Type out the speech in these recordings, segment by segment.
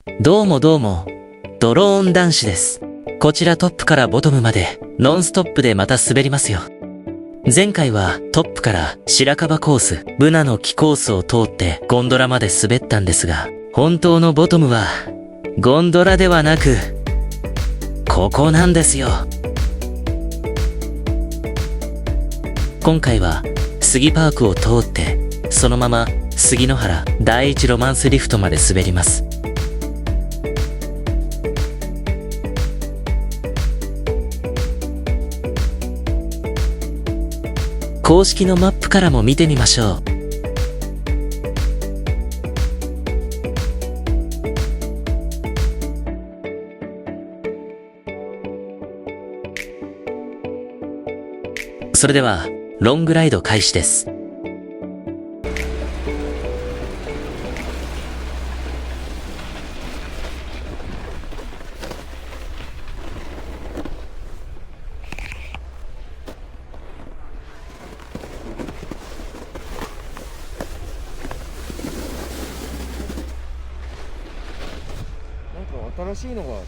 どうもどうも、ドローン男子です。こちらトップからボトムまでノンストップでまた滑りますよ。前回はトップから白樺コース、ブナの木コースを通ってゴンドラまで滑ったんですが、本当のボトムはゴンドラではなく、ここなんですよ。今回は杉パークを通って、そのまま杉の原第一ロマンスリフトまで滑ります。公式のマップからも見てみましょう。それではロングライド開始です。新しいのがある。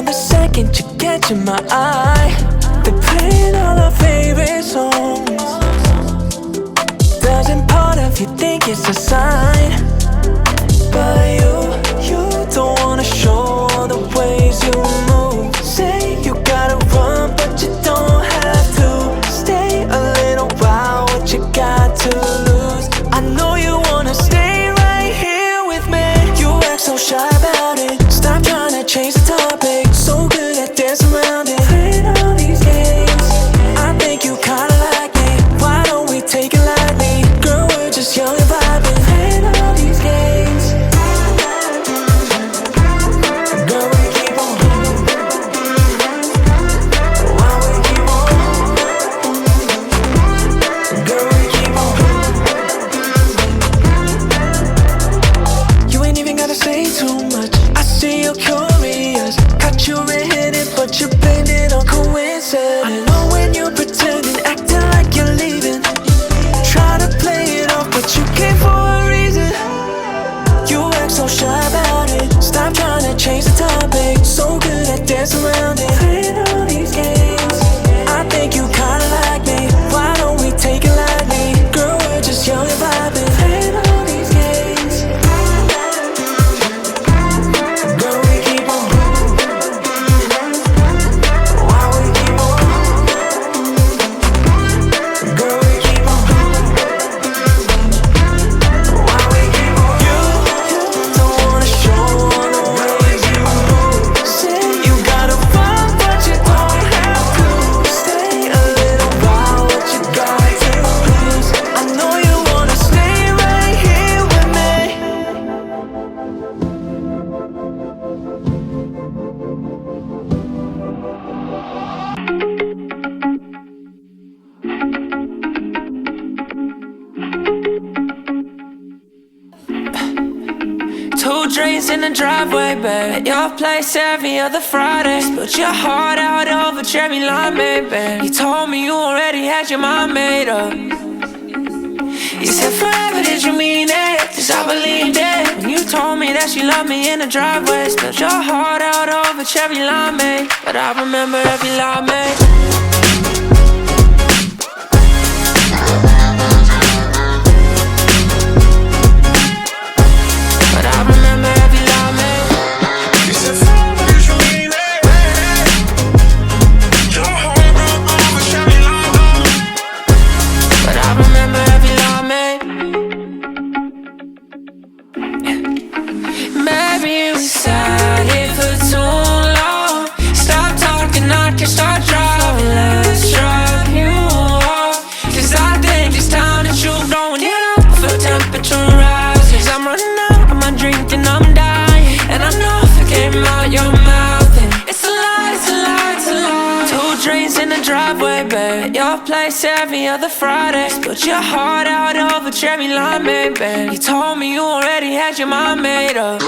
know the second you catch in my eye, they're playing all our favorite songs. Doesn't part of you think it's a sign? But you don't wanna show all the ways you move. Say you gotta run, but you don't have to. Stay a little while, what you got to lose? I know you wanna stay right here with me. You act so shy about it. Stop trying to change the topic. So good at dancing around it. Playing all these games. I think you kinda like me. Why don't we take it lightly? Girl, we're just young and vibing. Playing all these games. Girl, we keep on. Why we keep on? Girl, we keep on. You ain't even gotta say too much. I see you're curious. Got you red-headed, but you blame it on coincidence. I know when you're pretending, acting like you're leaving. Try to play it off, but you came for a reason. You act so shy about it. Stop trying to change the topic. So good at dancing around it. Playing all these games. I think you kinda like me. Why don't we take it lightly? Girl, we're just young and vibing. Playing all these games. Girl, we keep on. Why we keep on? Girl, we keep on. Why we keep on? You don't wanna show all the ways you move. Say you gotta run, but you don't have to. Stay a little while, what you got to lose? I know you wanna stay right here with me. Two drinks in the driveway, babe. At your place every other Friday. Spilled your heart out over cherry limeade, babe. You told me you already had your mind made up. You said forever, did you mean it? 'Cause I believed it when you told me that you loved me in the driveway. Spilled your heart out over cherry limeade, but I remember every limeade. But I remember every limeade. You said forever, did you mean it? Your heart broke over cherry limeade. But I remember every limeade. Maybe we sat here for too long. Stop talking, I can start driving. Let's drive you off. 'Cause I think it's time that you going it up. Feel temperature rises. I'm running out of my drink and I'm dying. And I know if it came out your mouth, then it's a lie, it's a lie, it's a lie. Two drinks in the driveway, babe. At your place every other Friday. Spilled your heart out over cherry limeade, babe. You told me you already had your mind made up.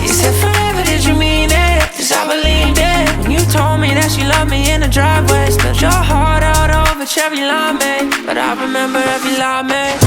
You said forever, did you mean it? 'Cause I believed it when you told me that you loved me in the driveway. Spilled your heart out over cherry limeade, but I remember every limeade.